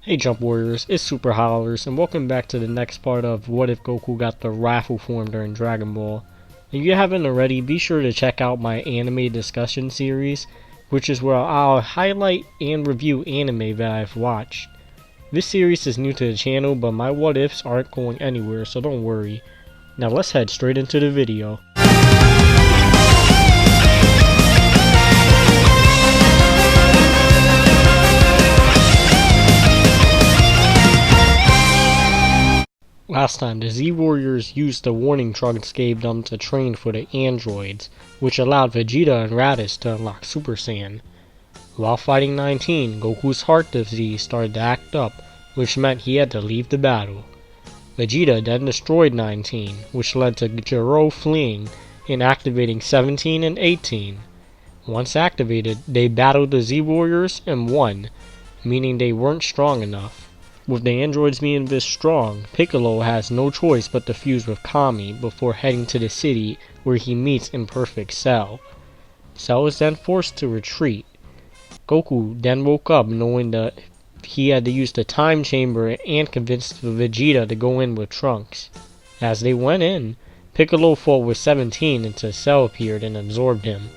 Hey Jump Warriors, it's SuperHollers, and welcome back to the next part of What If Goku Got the Wrathful form during Dragon Ball. If you haven't already, be sure to check out my anime discussion series, which is where I'll highlight and review anime that I've watched. This series is new to the channel, but my what ifs aren't going anywhere, so don't worry. Now let's head straight into the video. Last time, the Z-Warriors used the warning Trunks gave them to train for the androids, which allowed Vegeta and Raditz to unlock Super Saiyan. While fighting 19, Goku's heart disease started to act up, which meant he had to leave the battle. Vegeta then destroyed 19, which led to Gero fleeing and activating 17 and 18. Once activated, they battled the Z-Warriors and won, meaning they weren't strong enough. With the androids being this strong, Piccolo has no choice but to fuse with Kami before heading to the city where he meets Imperfect Cell. Cell is then forced to retreat. Goku then woke up knowing that he had to use the time chamber and convinced Vegeta to go in with Trunks. As they went in, Piccolo fought with 17 until Cell appeared and absorbed him.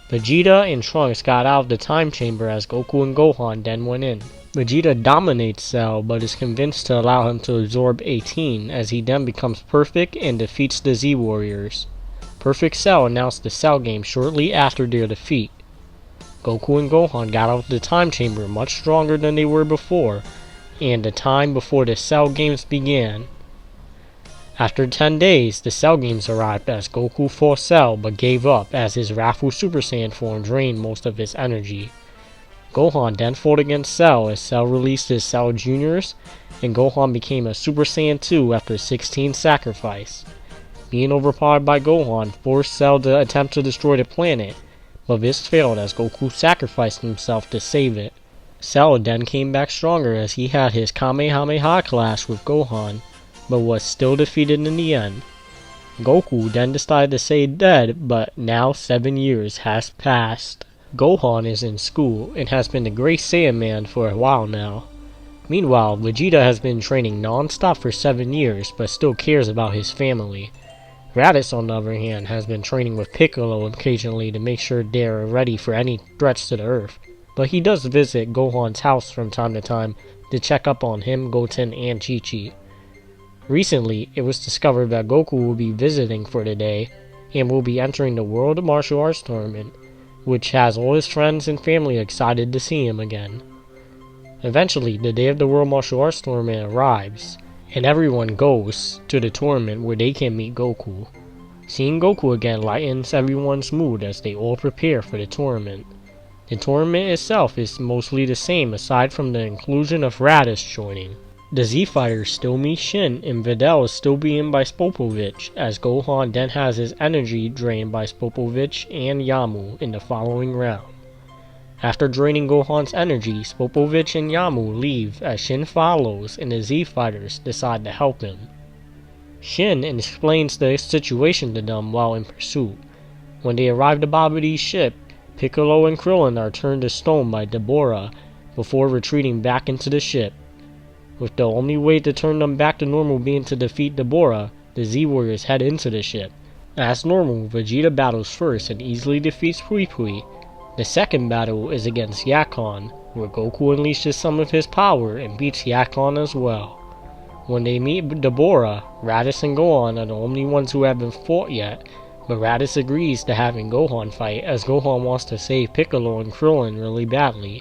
Vegeta and Trunks got out of the time chamber as Goku and Gohan then went in. Vegeta dominates Cell, but is convinced to allow him to absorb 18, as he then becomes perfect and defeats the Z-Warriors. Perfect Cell announced the Cell game shortly after their defeat. Goku and Gohan got out of the time chamber much stronger than they were before, and the time before the Cell games began. After 10 days, the Cell games arrived as Goku fought Cell but gave up as his wrathful Super Saiyan form drained most of his energy. Gohan then fought against Cell as Cell released his Cell Juniors, and Gohan became a Super Saiyan 2 after 16 sacrifice. Being overpowered by Gohan forced Cell to attempt to destroy the planet, but this failed as Goku sacrificed himself to save it. Cell then came back stronger as he had his Kamehameha clash with Gohan, but was still defeated in the end. Goku then decided to stay dead, but now 7 years has passed. Gohan is in school and has been the Great Saiyan Man for a while now. Meanwhile, Vegeta has been training non-stop for 7 years but still cares about his family. Raditz, on the other hand, has been training with Piccolo occasionally to make sure they are ready for any threats to the Earth, but he does visit Gohan's house from time to time to check up on him, Goten, and Chi-Chi. Recently, it was discovered that Goku will be visiting for the day and will be entering the World Martial Arts Tournament, which has all his friends and family excited to see him again. Eventually, the day of the World Martial Arts Tournament arrives, and everyone goes to the tournament where they can meet Goku. Seeing Goku again lightens everyone's mood as they all prepare for the tournament. The tournament itself is mostly the same aside from the inclusion of Raditz joining. The Z-Fighters still meet Shin, and Videl is still beaten by Spopovich, as Gohan then has his energy drained by Spopovich and Yamu in the following round. After draining Gohan's energy, Spopovich and Yamu leave as Shin follows and the Z-Fighters decide to help him. Shin explains the situation to them while in pursuit. When they arrive to Babidi's ship, Piccolo and Krillin are turned to stone by Deborah before retreating back into the ship. With the only way to turn them back to normal being to defeat Deborah, the Z-Warriors head into the ship. As normal, Vegeta battles first and easily defeats Pui Pui. The second battle is against Yakon, where Goku unleashes some of his power and beats Yakon as well. When they meet Deborah, Raditz and Gohan are the only ones who haven't fought yet, but Raditz agrees to having Gohan fight as Gohan wants to save Piccolo and Krillin really badly.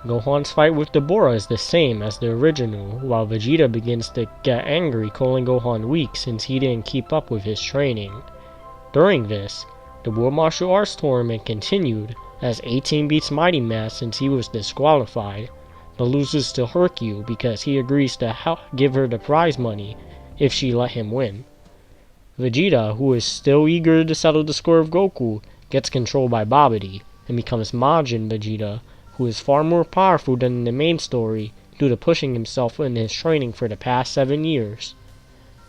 Gohan's fight with Deborah is the same as the original, while Vegeta begins to get angry, calling Gohan weak since he didn't keep up with his training. During this, the World Martial Arts Tournament continued as 18 beats Mighty Mass since he was disqualified, but loses to Hercule because he agrees to give her the prize money if she let him win. Vegeta, who is still eager to settle the score of Goku, gets controlled by Babidi and becomes Majin Vegeta, who is far more powerful than in the main story due to pushing himself in his training for the past 7 years.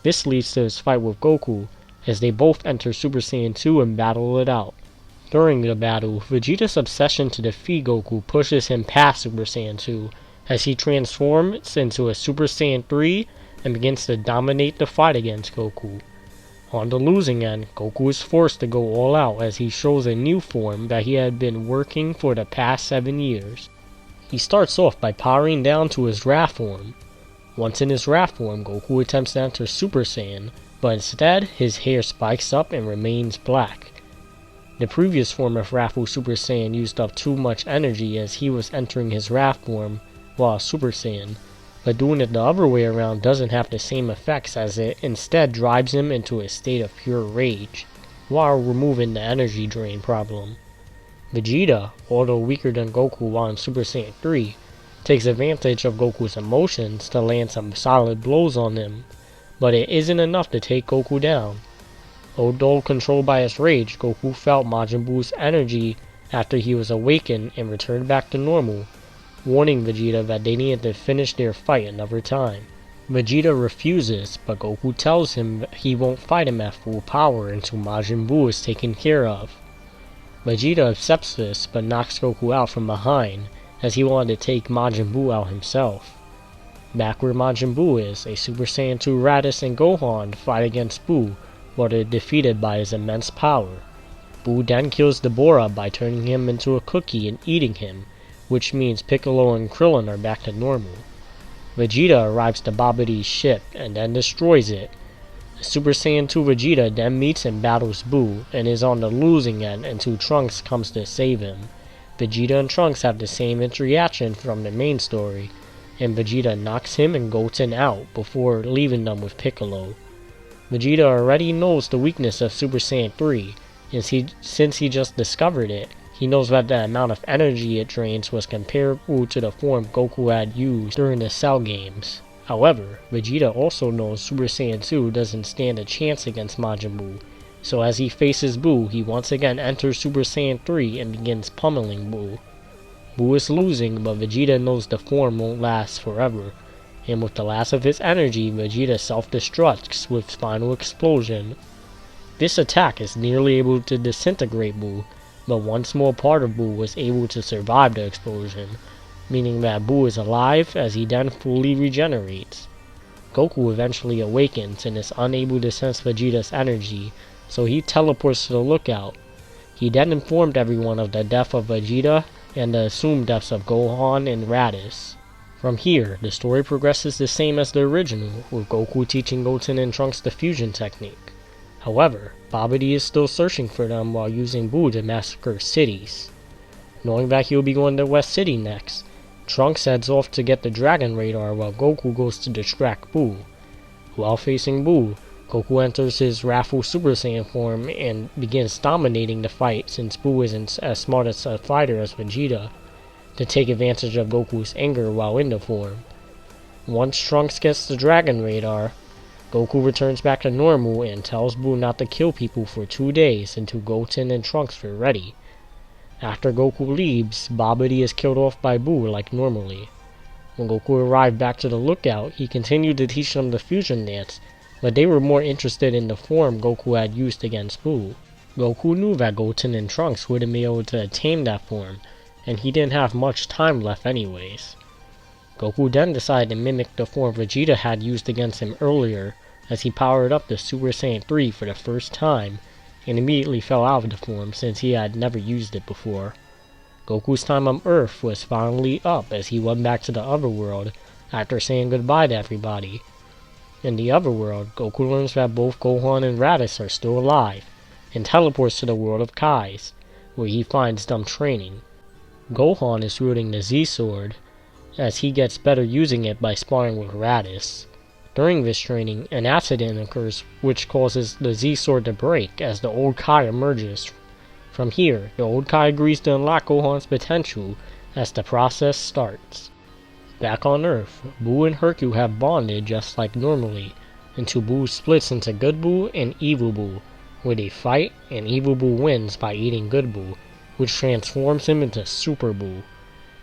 This leads to his fight with Goku, as they both enter Super Saiyan 2 and battle it out. During the battle, Vegeta's obsession to defeat Goku pushes him past Super Saiyan 2, as he transforms into a Super Saiyan 3 and begins to dominate the fight against Goku. On the losing end, Goku is forced to go all out as he shows a new form that he had been working for the past 7 years. He starts off by powering down to his Wrath form. Once in his Wrath form, Goku attempts to enter Super Saiyan, but instead his hair spikes up and remains black. The previous form of wrathful Super Saiyan used up too much energy as he was entering his Wrath form while Super Saiyan, but doing it the other way around doesn't have the same effects as it instead drives him into a state of pure rage, while removing the energy drain problem. Vegeta, although weaker than Goku while in Super Saiyan 3, takes advantage of Goku's emotions to land some solid blows on him, but it isn't enough to take Goku down. Although controlled by his rage, Goku felt Majin Buu's energy after he was awakened and returned back to normal, warning Vegeta that they needed to finish their fight another time. Vegeta refuses, but Goku tells him he won't fight him at full power until Majin Buu is taken care of. Vegeta accepts this, but knocks Goku out from behind, as he wanted to take Majin Buu out himself. Back where Majin Buu is, a Super Saiyan 2 Raditz and Gohan fight against Buu, but are defeated by his immense power. Buu then kills Deborah by turning him into a cookie and eating him, which means Piccolo and Krillin are back to normal. Vegeta arrives to Babidi's ship and then destroys it. Super Saiyan 2 Vegeta then meets and battles Buu and is on the losing end until Trunks comes to save him. Vegeta and Trunks have the same interaction from the main story, and Vegeta knocks him and Goten out before leaving them with Piccolo. Vegeta already knows the weakness of Super Saiyan 3, and since he just discovered it, he knows that the amount of energy it drains was comparable to the form Goku had used during the Cell games. However, Vegeta also knows Super Saiyan 2 doesn't stand a chance against Majin Buu, so as he faces Buu, he once again enters Super Saiyan 3 and begins pummeling Buu. Buu is losing, but Vegeta knows the form won't last forever, and with the last of his energy, Vegeta self-destructs with final explosion. This attack is nearly able to disintegrate Buu, but one small part of Buu was able to survive the explosion, meaning that Buu is alive as he then fully regenerates. Goku eventually awakens and is unable to sense Vegeta's energy, so he teleports to the lookout. He then informed everyone of the death of Vegeta and the assumed deaths of Gohan and Raditz. From here, the story progresses the same as the original, with Goku teaching Goten and Trunks the fusion technique. However, Babidi is still searching for them while using Buu to massacre cities. Knowing that he'll be going to West City next, Trunks heads off to get the Dragon Radar while Goku goes to distract Buu. While facing Buu, Goku enters his wrathful Super Saiyan form and begins dominating the fight since Buu isn't as smart as a fighter as Vegeta, to take advantage of Goku's anger while in the form. Once Trunks gets the Dragon Radar, Goku returns back to normal and tells Buu not to kill people for 2 days until Goten and Trunks were ready. After Goku leaves, Babidi is killed off by Buu like normally. When Goku arrived back to the lookout, he continued to teach them the fusion dance, but they were more interested in the form Goku had used against Buu. Goku knew that Goten and Trunks wouldn't be able to attain that form, and he didn't have much time left anyways. Goku then decided to mimic the form Vegeta had used against him earlier, as he powered up the Super Saiyan 3 for the first time, and immediately fell out of the form since he had never used it before. Goku's time on Earth was finally up as he went back to the Otherworld after saying goodbye to everybody. In the Otherworld, Goku learns that both Gohan and Raditz are still alive, and teleports to the world of Kais, where he finds them training. Gohan is wielding the Z-Sword, as he gets better using it by sparring with Raditz. During this training, an accident occurs which causes the Z-Sword to break as the old Kai emerges. From here, the old Kai agrees to unlock Gohan's potential as the process starts. Back on Earth, Buu and Hercule have bonded just like normally, until Buu splits into Good Buu and Evil Buu, where they fight and Evil Buu wins by eating Good Buu, which transforms him into Super Buu.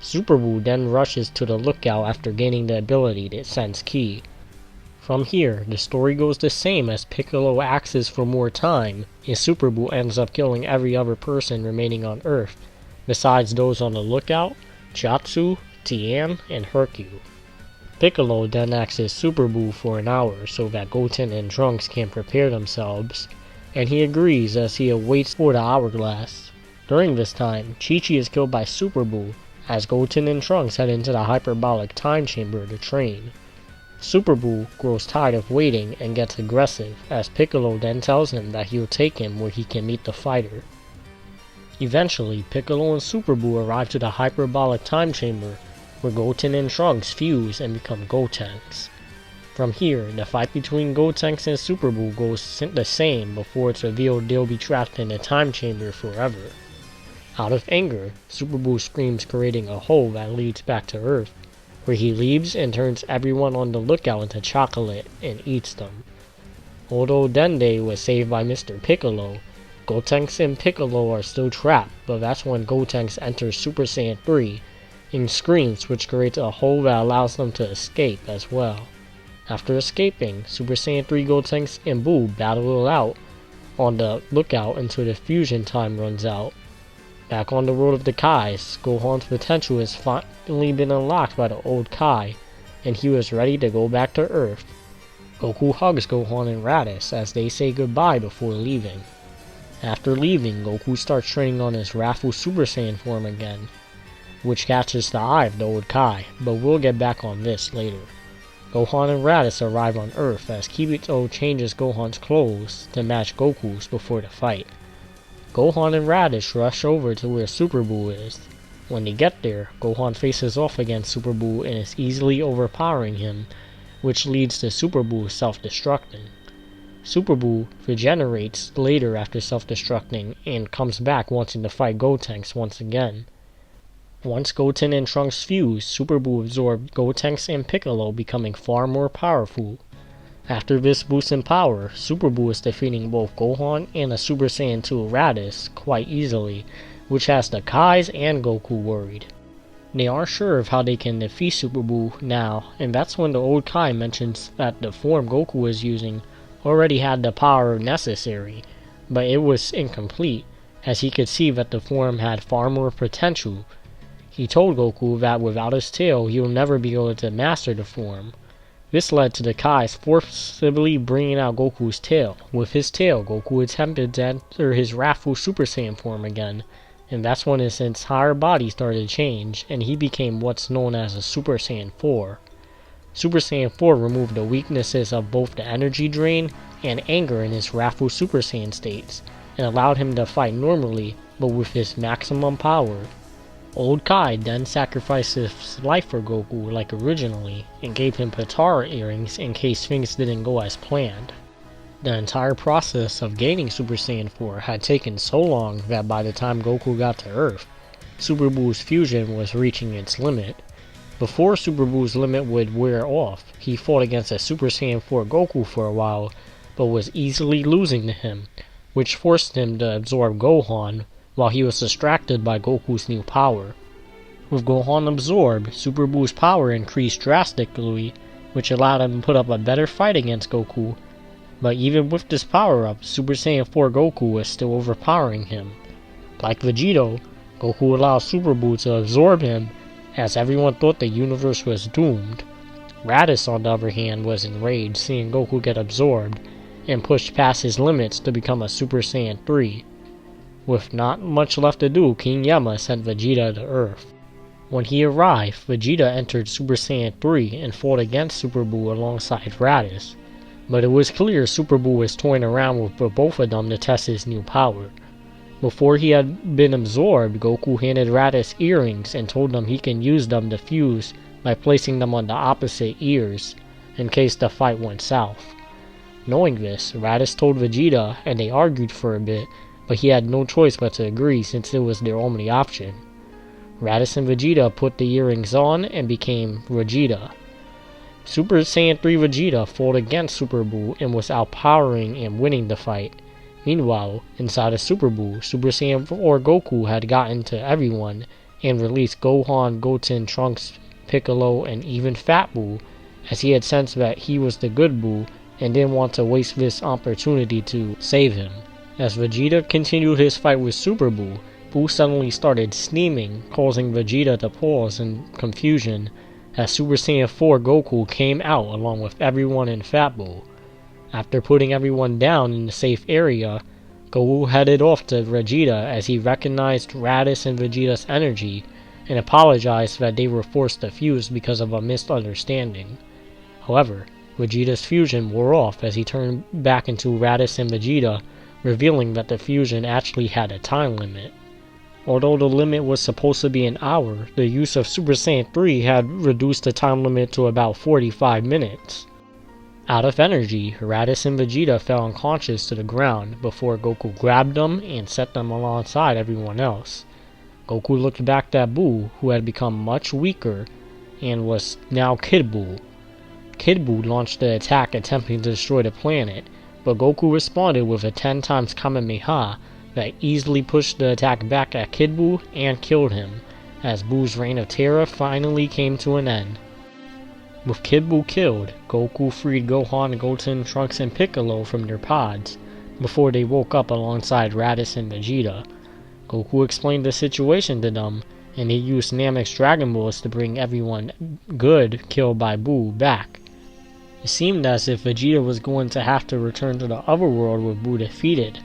Super Buu then rushes to the lookout after gaining the ability to sense Ki. From here, the story goes the same as Piccolo asks for more time, and Super Buu ends up killing every other person remaining on Earth, besides those on the lookout, Chiaotzu, Tien, and Hercule. Piccolo then asks his Super Buu for an hour so that Goten and Trunks can prepare themselves, and he agrees as he awaits for the hourglass. During this time, Chi-Chi is killed by Super Buu as Goten and Trunks head into the hyperbolic time chamber to train. Super Buu grows tired of waiting and gets aggressive as Piccolo then tells him that he'll take him where he can meet the fighter. Eventually, Piccolo and Super Buu arrive to the hyperbolic time chamber where Goten and Trunks fuse and become Gotenks. From here, the fight between Gotenks and Super Buu goes the same before it's revealed they'll be trapped in the time chamber forever. Out of anger, Super Buu screams, creating a hole that leads back to Earth, where he leaves and turns everyone on the lookout into chocolate and eats them. Although Dende was saved by Mr. Piccolo, Gotenks and Piccolo are still trapped, but that's when Gotenks enters Super Saiyan 3 and screams, which creates a hole that allows them to escape as well. After escaping, Super Saiyan 3 Gotenks and Buu battle it out on the lookout until the fusion time runs out. Back on the world of the Kais, Gohan's potential has finally been unlocked by the old Kai, and he was ready to go back to Earth. Goku hugs Gohan and Raditz as they say goodbye before leaving. After leaving, Goku starts training on his wrathful Super Saiyan form again, which catches the eye of the old Kai, but we'll get back on this later. Gohan and Raditz arrive on Earth as Kibito changes Gohan's clothes to match Goku's before the fight. Gohan and Raditz rush over to where Super Buu is. When they get there, Gohan faces off against Super Buu and is easily overpowering him, which leads to Super Buu self-destructing. Super Buu regenerates later after self-destructing and comes back wanting to fight Gotenks once again. Once Goten and Trunks fuse, Super Buu absorbed Gotenks and Piccolo, becoming far more powerful. After this boost in power, Super Buu is defeating both Gohan and the Super Saiyan 2 Raditz quite easily, which has the Kais and Goku worried. They aren't sure of how they can defeat Super Buu now, and that's when the old Kai mentions that the form Goku was using already had the power necessary, but it was incomplete, as he could see that the form had far more potential. He told Goku that without his tail, he will never be able to master the form. This led to the Kais forcibly bringing out Goku's tail. With his tail, Goku attempted to enter his wrathful Super Saiyan form again, and that's when his entire body started to change, and he became what's known as a Super Saiyan 4. Super Saiyan 4 removed the weaknesses of both the energy drain and anger in his wrathful Super Saiyan states, and allowed him to fight normally, but with his maximum power. Old Kai then sacrificed his life for Goku like originally, and gave him Potara earrings in case things didn't go as planned. The entire process of gaining Super Saiyan 4 had taken so long that by the time Goku got to Earth, Super Buu's fusion was reaching its limit. Before Super Buu's limit would wear off, he fought against a Super Saiyan 4 Goku for a while, but was easily losing to him, which forced him to absorb Gohan, while he was distracted by Goku's new power. With Gohan absorbed, Super Buu's power increased drastically, which allowed him to put up a better fight against Goku, but even with this power-up, Super Saiyan 4 Goku was still overpowering him. Like Vegito, Goku allowed Super Buu to absorb him, as everyone thought the universe was doomed. Raditz, on the other hand, was enraged seeing Goku get absorbed, and pushed past his limits to become a Super Saiyan 3. With not much left to do, King Yama sent Vegeta to Earth. When he arrived, Vegeta entered Super Saiyan 3 and fought against Super Buu alongside Raditz, but it was clear Super Buu was toying around with both of them to test his new power. Before he had been absorbed, Goku handed Raditz earrings and told him he can use them to fuse by placing them on the opposite ears, in case the fight went south. Knowing this, Raditz told Vegeta, and they argued for a bit, but he had no choice but to agree since it was their only option. Raditz and Vegeta put the earrings on and became Vegeta. Super Saiyan 3 Vegeta fought against Super Buu and was outpowering and winning the fight. Meanwhile, inside of Super Buu, Super Saiyan 4 Goku had gotten to everyone and released Gohan, Goten, Trunks, Piccolo, and even Fat Buu, as he had sensed that he was the good Buu and didn't want to waste this opportunity to save him. As Vegeta continued his fight with Super Buu, Buu suddenly started steaming, causing Vegeta to pause in confusion as Super Saiyan 4 Goku came out along with everyone in Fat Buu. After putting everyone down in a safe area, Goku headed off to Vegeta as he recognized Raditz and Vegeta's energy and apologized that they were forced to fuse because of a misunderstanding. However, Vegeta's fusion wore off as he turned back into Raditz and Vegeta, revealing that the fusion actually had a time limit. Although the limit was supposed to be an hour, the use of Super Saiyan 3 had reduced the time limit to about 45 minutes. Out of energy, Raditz and Vegeta fell unconscious to the ground before Goku grabbed them and set them alongside everyone else. Goku looked back at Buu, who had become much weaker and was now Kid Buu. Kid Buu launched the attack attempting to destroy the planet, but Goku responded with a 10 times Kamehameha that easily pushed the attack back at Kid Buu and killed him, as Buu's reign of terror finally came to an end. With Kid Buu killed, Goku freed Gohan, Goten, Trunks, and Piccolo from their pods, before they woke up alongside Raditz and Vegeta. Goku explained the situation to them, and he used Namek's Dragon Balls to bring everyone good killed by Buu back. It seemed as if Vegeta was going to have to return to the otherworld with Buu defeated,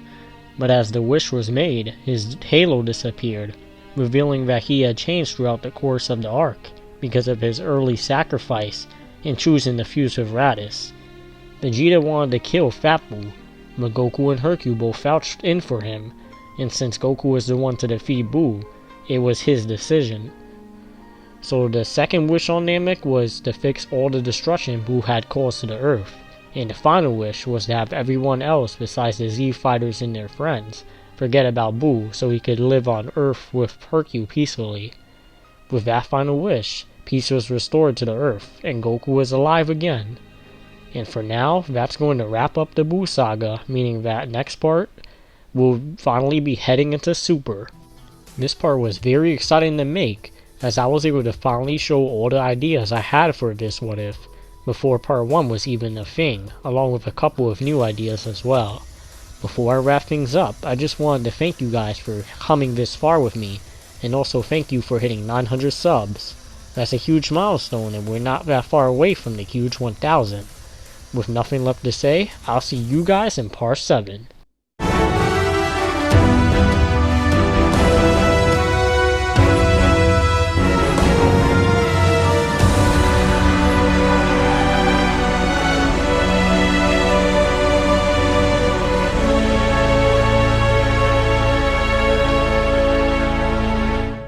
but as the wish was made, his halo disappeared, revealing that he had changed throughout the course of the arc because of his early sacrifice in choosing to fuse with Raditz. Vegeta wanted to kill Fat Buu, but Goku and Hercule both vouched in for him, and since Goku was the one to defeat Buu, it was his decision. So the second wish on Namek was to fix all the destruction Buu had caused to the Earth, and the final wish was to have everyone else besides the Z Fighters and their friends forget about Buu so he could live on Earth with Hercule peacefully. With that final wish, peace was restored to the Earth, and Goku was alive again. And for now, that's going to wrap up the Buu saga, meaning that next part, we'll finally be heading into Super. This part was very exciting to make, as I was able to finally show all the ideas I had for this What If, before part 1 was even a thing, along with a couple of new ideas as well. Before I wrap things up, I just wanted to thank you guys for coming this far with me, and also thank you for hitting 900 subs. That's a huge milestone, and we're not that far away from the huge 1000. With nothing left to say, I'll see you guys in part 7.